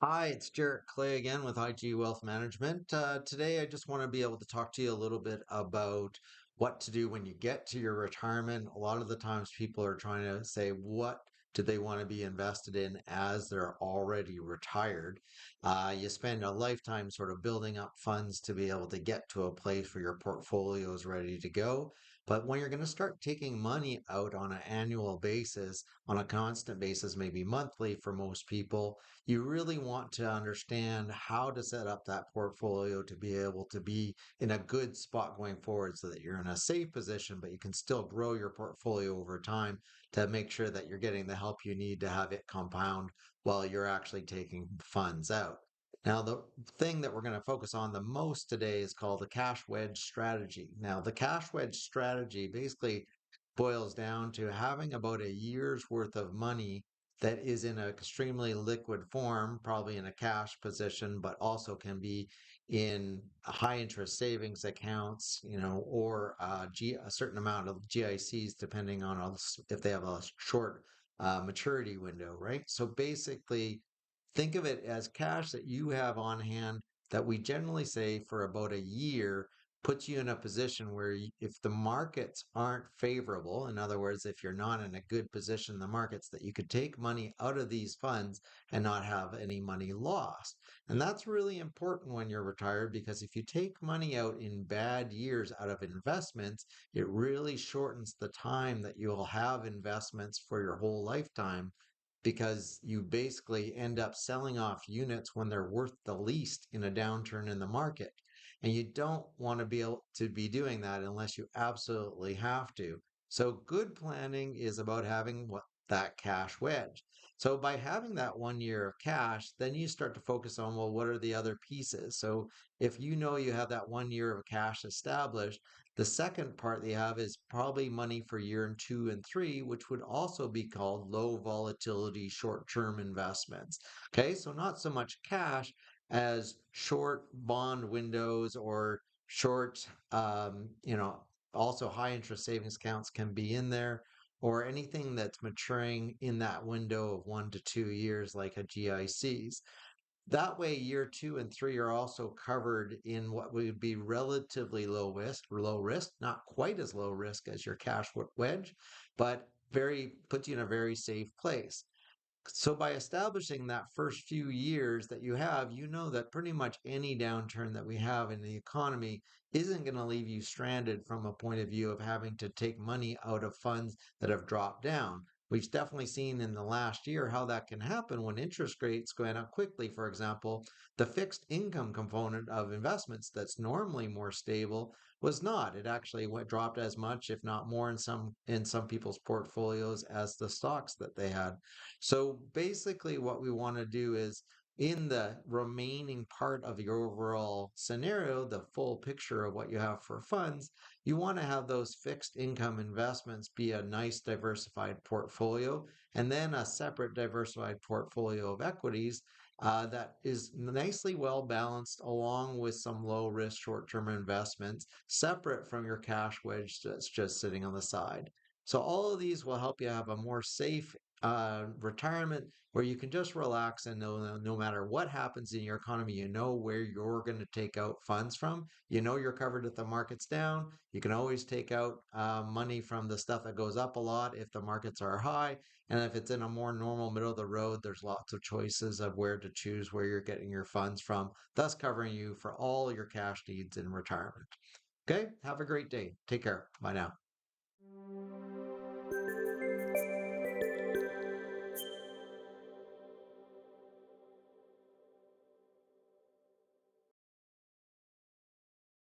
Hi, it's Jarrett Clay again with IG Wealth Management. Today, I just want to be able to talk to you a little bit about what to do when you get to your retirement. A lot of the times, people are trying to say, what do they want to be invested in as they're already retired? You spend a lifetime sort of building up funds to be able to get to a place where your portfolio is ready to go. But when you're going to start taking money out on an annual basis, on a constant basis, maybe monthly for most people, you really want to understand how to set up that portfolio to be able to be in a good spot going forward so that you're in a safe position, but you can still grow your portfolio over time to make sure that you're getting the help you need to have it compound while you're actually taking funds out. Now, the thing that we're going to focus on the most today is called the cash wedge strategy. Now, the cash wedge strategy basically boils down to having about a year's worth of money that is in an extremely liquid form, probably in a cash position, but also can be in high interest savings accounts, or a certain amount of GICs, depending on if they have a short maturity window, right? So basically, think of it as cash that you have on hand that we generally say for about a year puts you in a position where if the markets aren't favorable, in other words, if you're not in a good position in the markets, that you could take money out of these funds and not have any money lost. And that's really important when you're retired because if you take money out in bad years out of investments, it really shortens the time that you'll have investments for your whole lifetime because you basically end up selling off units when they're worth the least in a downturn in the market. And you don't want to be able to be doing that unless you absolutely have to. So good planning is about having that cash wedge. So by having that 1 year of cash, then you start to focus on, well, what are the other pieces? So if you know you have that 1 year of cash established, the second part that you have is probably money for year two and three, which would also be called low volatility short term investments. Okay, so not so much cash as short bond windows or short, also high interest savings accounts can be in there, or anything that's maturing in that window of 1 to 2 years, like a GICs. That way, year two and three are also covered in what would be relatively low risk, not quite as low risk as your cash wedge, but very puts you in a very safe place. So by establishing that first few years that you have, you know that pretty much any downturn that we have in the economy isn't going to leave you stranded from a point of view of having to take money out of funds that have dropped down. We've definitely seen in the last year how that can happen when interest rates go up quickly. For example, the fixed income component of investments that's normally more stable was not. It actually dropped as much, if not more, in some people's portfolios as the stocks that they had. So basically, what we want to do is in the remaining part of your overall scenario, the full picture of what you have for funds, you want to have those fixed income investments be a nice diversified portfolio, and then a separate diversified portfolio of equities that is nicely well balanced along with some low risk short term investments separate from your cash wedge that's just sitting on the side. So all of these will help you have a more safe retirement where you can just relax and know that no matter what happens in your economy, you know where you're going to take out funds from. You know you're covered if the market's down. You can always take out money from the stuff that goes up a lot if the markets are high. And if it's in a more normal middle of the road, there's lots of choices of where to choose where you're getting your funds from, thus covering you for all your cash needs in retirement. Okay, have a great day. Take care. Bye now.